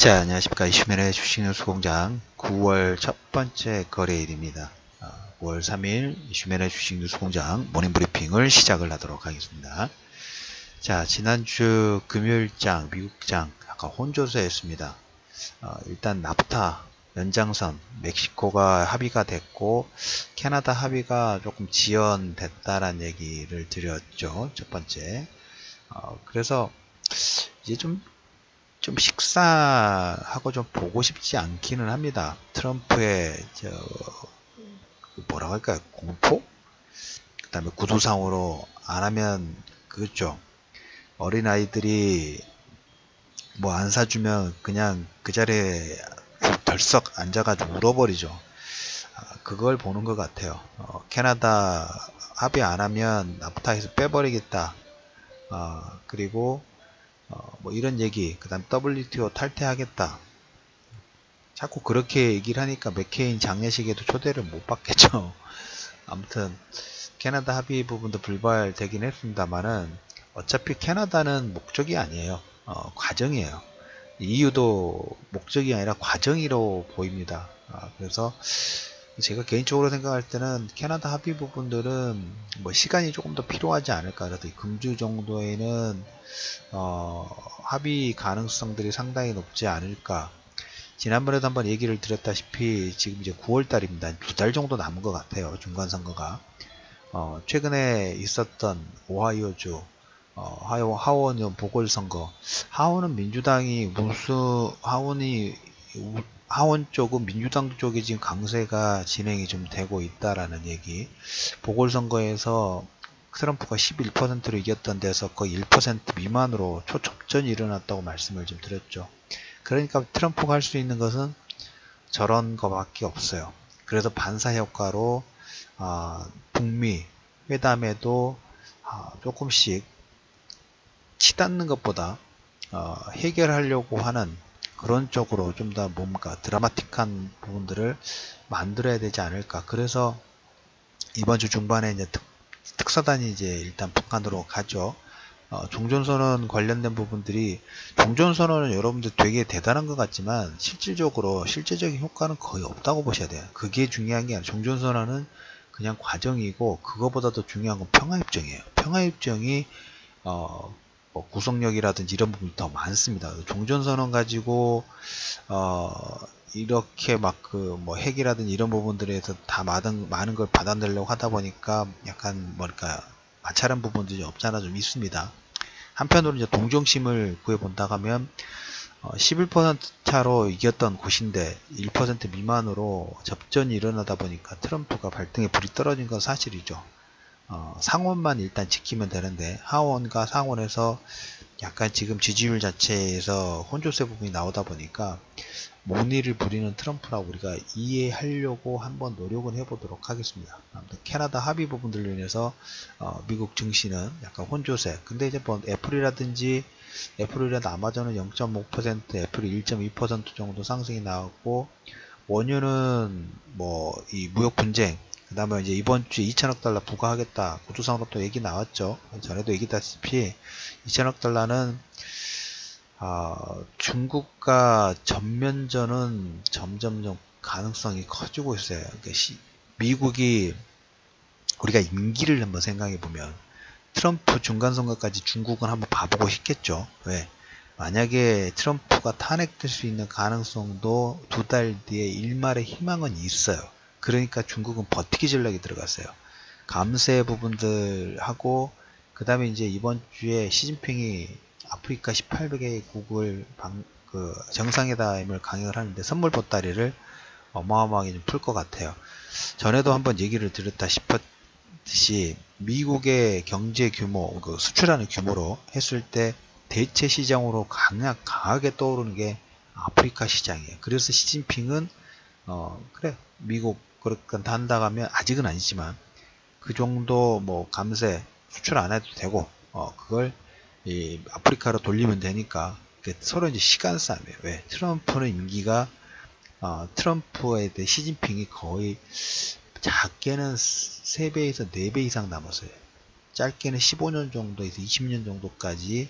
자, 안녕하십니까. 이슈맨의 주식뉴스공장 9월 첫 번째 거래일입니다. 9월 3일 이슈맨의 주식뉴스공장 모닝브리핑을 시작을 하도록 하겠습니다. 자, 지난주 금요일장, 미국장 약간 혼조세였습니다. 일단 나프타 연장선, 멕시코가 합의가 됐고 캐나다 합의가 조금 지연됐다라는 얘기를 드렸죠. 첫 번째. 그래서 이제 좀 식사하고 좀 보고 싶지 않기는 합니다. 트럼프의 뭐라고 할까요? 공포? 그 다음에 구두상으로 안 하면 그렇죠. 어린아이들이 뭐 안 사주면 그냥 그 자리에 덜썩 앉아가지고 울어버리죠. 그걸 보는 것 같아요. 캐나다 합의 안 하면 나프타에서 빼버리겠다. 그리고 뭐 이런 얘기, 그 다음 WTO 탈퇴하겠다. 자꾸 그렇게 얘기를 하니까 맥케인 장례식에도 초대를 못 받겠죠. 아무튼 캐나다 합의 부분도 불발되긴 했습니다만은 어차피 캐나다는 목적이 아니에요. 과정이에요. EU도 목적이 아니라 과정이로 보입니다. 그래서 제가 개인적으로 생각할 때는 캐나다 합의 부분들은 뭐 시간이 조금 더 필요하지 않을까. 그래도 금주 정도에는 합의 가능성들이 상당히 높지 않을까. 지난번에도 한번 얘기를 드렸다시피 지금 이제 9월 달입니다. 2달 정도 남은 것 같아요. 중간선거가. 최근에 있었던 오하이오주 하원 보궐선거. 하원은 민주당이 하원 쪽은 민주당 쪽에 지금 강세가 진행이 좀 되고 있다라는 얘기. 보궐선거에서 트럼프가 11%로 이겼던 데서 거의 1% 미만으로 초접전이 일어났다고 말씀을 좀 드렸죠. 그러니까 트럼프가 할 수 있는 것은 저런 거밖에 없어요. 그래서 반사 효과로 북미 회담에도 조금씩 치닫는 것보다 해결하려고 하는 그런 쪽으로 좀 더 뭔가 드라마틱한 부분들을 만들어야 되지 않을까. 그래서 이번 주 중반에 이제 특사단이 이제 일단 북한으로 가죠. 종전선언 관련된 부분들이, 종전선언은 여러분들 되게 대단한 것 같지만 실질적인 효과는 거의 없다고 보셔야 돼요. 그게 중요한 게 아니라 종전선언은 그냥 과정이고, 그거보다 더 중요한 건 평화협정이에요. 평화협정이 뭐 구속력이라든지 이런 부분이 더 많습니다. 종전선언 가지고 이렇게 막 뭐 핵이라든지 이런 부분들에서 다 많은 걸 받아내려고 하다 보니까 약간 뭐랄까 마찰한 부분들이 없잖아 좀 있습니다. 한편으로 이제 동정심을 구해본다고 하면 11% 차로 이겼던 곳인데 1% 미만으로 접전이 일어나다 보니까 트럼프가 발등에 불이 떨어진 건 사실이죠. 상원만 일단 지키면 되는데 하원과 상원에서 약간 지금 지지율 자체에서 혼조세 부분이 나오다 보니까 모니를 부리는 트럼프라고 우리가 이해하려고 한번 노력은 해보도록 하겠습니다. 아무튼 캐나다 합의 부분들로 인해서 미국 증시는 약간 혼조세. 근데 이제 뭐 애플이라든지 아마존은 0.5%, 애플이 1.2% 정도 상승이 나왔고, 원유는 뭐 이 무역 분쟁, 그 다음에 이제 이번 주에 2천억 달러 부과하겠다. 구두상으로 또 얘기 나왔죠. 전에도 얘기했다시피 2천억 달러는 중국과 전면전은 점점점 가능성이 커지고 있어요. 그러니까 미국이, 우리가 임기를 한번 생각해 보면 트럼프 중간선거까지 중국은 한번 봐보고 싶겠죠. 왜? 만약에 트럼프가 탄핵될 수 있는 가능성도 2달 뒤에 일말의 희망은 있어요. 그러니까 중국은 버티기 전략이 들어갔어요. 감세 부분들하고, 그 다음에 이제 이번 주에 시진핑이 아프리카 18개국을 정상회담을 강행을 하는데 선물 보따리를 어마어마하게 좀 풀 것 같아요. 전에도 한번 얘기를 드렸다 싶었듯이 미국의 경제 규모, 수출하는 규모로 했을 때 대체 시장으로 강하게 떠오르는 게 아프리카 시장이에요. 그래서 시진핑은 그래 미국 그렇게 한다고 하면, 아직은 아니지만 그 정도 뭐 감세 수출 안 해도 되고 그걸 이 아프리카로 돌리면 되니까 서로 이제 시간 싸움이에요. 왜? 트럼프는 임기가 트럼프에 대해 시진핑이 거의 작게는 3배에서 4배 이상 남았어요. 짧게는 15년 정도에서 20년 정도까지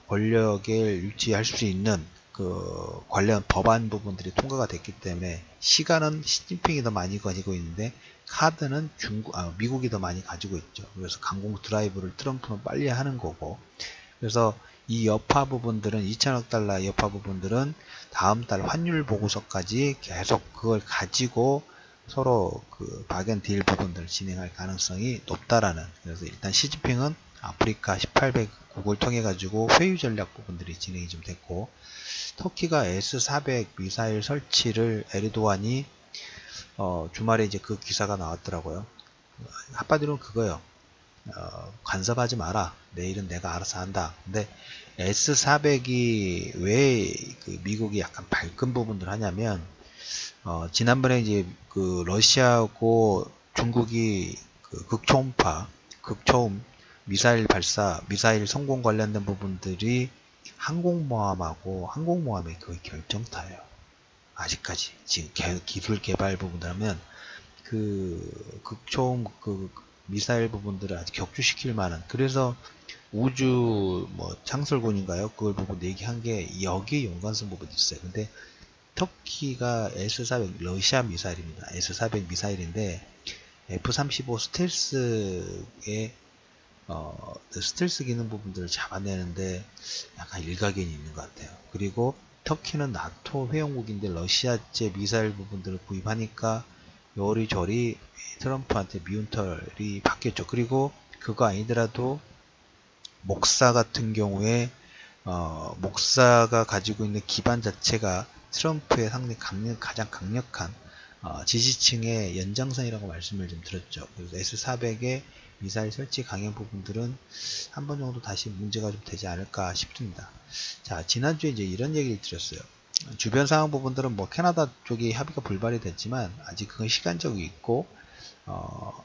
권력을 유지할 수 있는 그 관련 법안 부분들이 통과가 됐기 때문에 시간은 시진핑이 더 많이 가지고 있는데 카드는 미국이 더 많이 가지고 있죠. 그래서 강공 드라이브를 트럼프는 빨리 하는 거고, 그래서 이 여파 부분들은 2천억 달러 여파 부분들은 다음 달 환율 보고서까지 계속 그걸 가지고 서로 그 박앤 딜 부분들을 진행할 가능성이 높다라는. 그래서 일단 시진핑은 아프리카 18개국을 통해 가지고 회유 전략 부분들이 진행이 좀 됐고, 터키가 S-400 미사일 설치를 에르도안이 주말에 이제 그 기사가 나왔더라고요. 한마디로는 그거요. 간섭하지 마라. 내일은 내가 알아서 한다. 근데 S-400이 왜 그 미국이 약간 발끈 부분을 하냐면, 지난번에 이제 그 러시아하고 중국이 그 극초음 미사일 발사, 미사일 성공 관련된 부분들이 항공모함의 거의 결정타예요. 아직까지 지금 기술 개발 부분들 하면 그 극초음 그 미사일 부분들을 아직 격추시킬 만한, 그래서 우주 뭐 창설군인가요? 그걸 보고 얘기한 게 여기에 연관성 부분이 있어요. 근데 터키가 S-400 러시아 미사일입니다. S-400 미사일인데 F-35 스텔스의 스텔스 기능 부분들을 잡아내는데 약간 일가견이 있는 것 같아요. 그리고 터키는 나토 회원국인데 러시아제 미사일 부분들을 구입하니까 요리조리 트럼프한테 미운 털이 바뀌었죠. 그리고 그거 아니더라도 목사 같은 경우에 목사가 가지고 있는 기반 자체가 트럼프의 상당히 가장 강력한 지지층의 연장선이라고 말씀을 좀 드렸죠. 그래서 S-400의 미사일 설치 강행 부분들은 한 번 정도 다시 문제가 좀 되지 않을까 싶습니다. 자, 지난주에 이제 이런 얘기를 드렸어요. 주변 상황 부분들은 뭐 캐나다 쪽이 합의가 불발이 됐지만 아직 그건 시간적이 있고,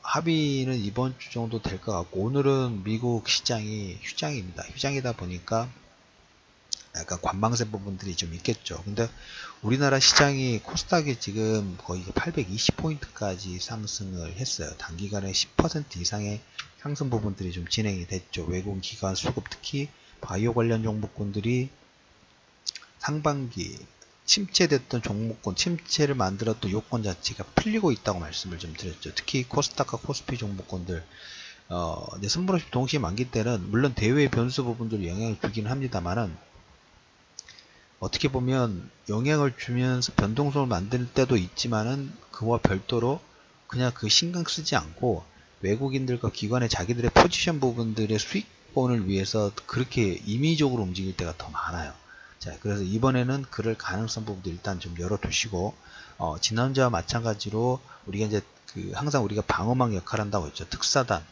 합의는 이번 주 정도 될 것 같고, 오늘은 미국 시장이 휴장입니다. 휴장이다 보니까 약간 관망세 부분들이 좀 있겠죠. 근데 우리나라 시장이 코스닥이 지금 거의 820포인트까지 상승을 했어요. 단기간에 10% 이상의 상승 부분들이 좀 진행이 됐죠. 외국인 기관 수급, 특히 바이오 관련 종목군들이 상반기 침체됐던 종목군, 침체를 만들었던 요건 자체가 풀리고 있다고 말씀을 좀 드렸죠. 특히 코스닥과 코스피 종목군들, 이제 선물없이 동시에 만기 때는 물론 대외 변수 부분들이 영향을 주긴 합니다만은, 어떻게 보면 영향을 주면서 변동성을 만들 때도 있지만은 그와 별도로 그냥 그 신경 쓰지 않고 외국인들과 기관의 자기들의 포지션 부분들의 수익권을 위해서 그렇게 임의적으로 움직일 때가 더 많아요. 자, 그래서 이번에는 그럴 가능성 부분도 일단 좀 열어두시고, 지난주와 마찬가지로 우리가 이제 항상 우리가 방어막 역할을 한다고 했죠. 특사단,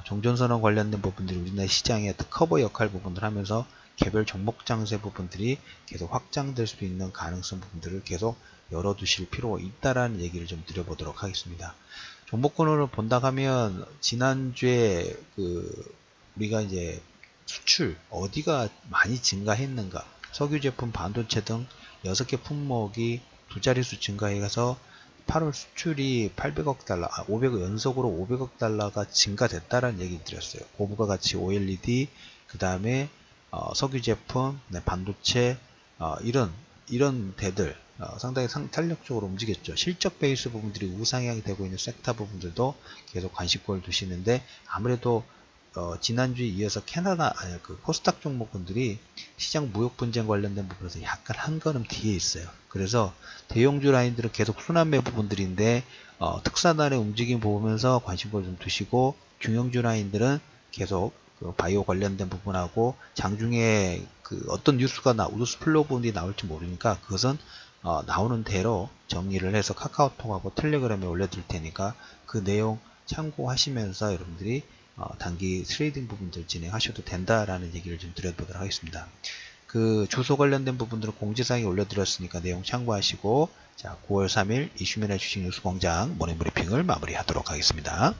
종전선언 관련된 부분들이 우리나라 시장의 커버 역할 부분을 하면서 개별 종목 장세 부분들이 계속 확장될 수 있는 가능성 부분들을 계속 열어두실 필요가 있다라는 얘기를 좀 드려보도록 하겠습니다. 종목군으로 본다 하면 지난주에 우리가 이제 수출 어디가 많이 증가했는가, 석유 제품, 반도체 등 6개 품목이 두 자릿수 증가해서 8월 수출이 800억 달러, 500억 연속으로 500억 달러가 증가됐다라는 얘기 드렸어요. 고부가 가치 OLED, 그 다음에 석유 제품, 반도체, 이런 데들 상당히 탄력적으로 움직였죠. 실적 베이스 부분들이 우상향이 되고 있는 섹터 부분들도 계속 관심권을 두시는데, 아무래도 지난주에 이어서 코스닥 종목군들이 시장 무역 분쟁 관련된 부분에서 약간 한 걸음 뒤에 있어요. 그래서 대형주 라인들은 계속 순환매 부분들인데, 특사단의 움직임 보면서 관심권을 좀 두시고, 중형주 라인들은 계속 바이오 관련된 부분하고 장중에 어떤 뉴스 플로우 부분이 나올지 모르니까 그것은 나오는 대로 정리를 해서 카카오톡하고 텔레그램에 올려드릴 테니까 그 내용 참고하시면서 여러분들이 단기 트레이딩 부분들 진행하셔도 된다라는 얘기를 좀 드려보도록 하겠습니다. 그 주소 관련된 부분들은 공지사항에 올려드렸으니까 내용 참고하시고, 자, 9월 3일 이슈면의 주식 뉴스 공장 모닝 브리핑을 마무리하도록 하겠습니다.